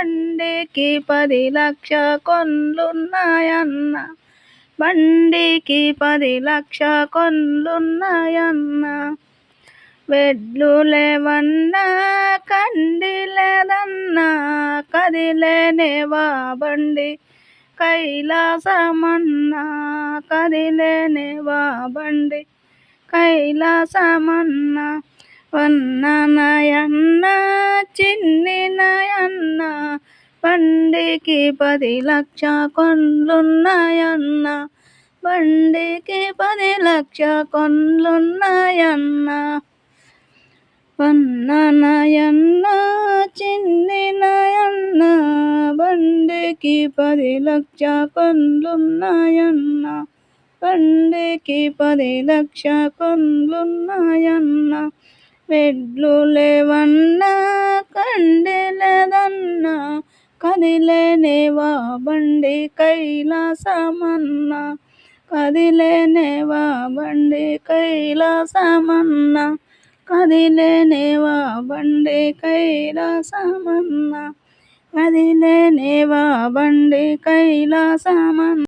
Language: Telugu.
బండికి 10,00,000 కొండ్లున్నాయన్న బండికి 10,00,000 కొండ్లున్నాయన్న వెడ్లు లేవన్నా కండి లేదన్నా కదిలేనేవా బండి కైలాసమన్నా కదిలేనేవా బండి కైలాసమన్నా వన్ననయన్న చిన్ని నయన్న బండికి 10,00,000 కొండ్లున్నాయన్న బండికి 10,00,000 కొండ్లున్నాయన్న వన్ననయన్న చిన్ని నయన్న బండికి 10,00,000 కొండ్లున్నాయన్న బండికి 10,00,000 కొండ్లున్నాయన్న వెడ్లు లేవన్నా కండి లేదన్నా కదిలేనేవా బండి కైలాసమన్నా కదిలేనేవా బండి కైలాసమన్నా కదిలేనేవా బండి కైలాసమన్నా కదిలేనేవా బండి కైలాసమన్నా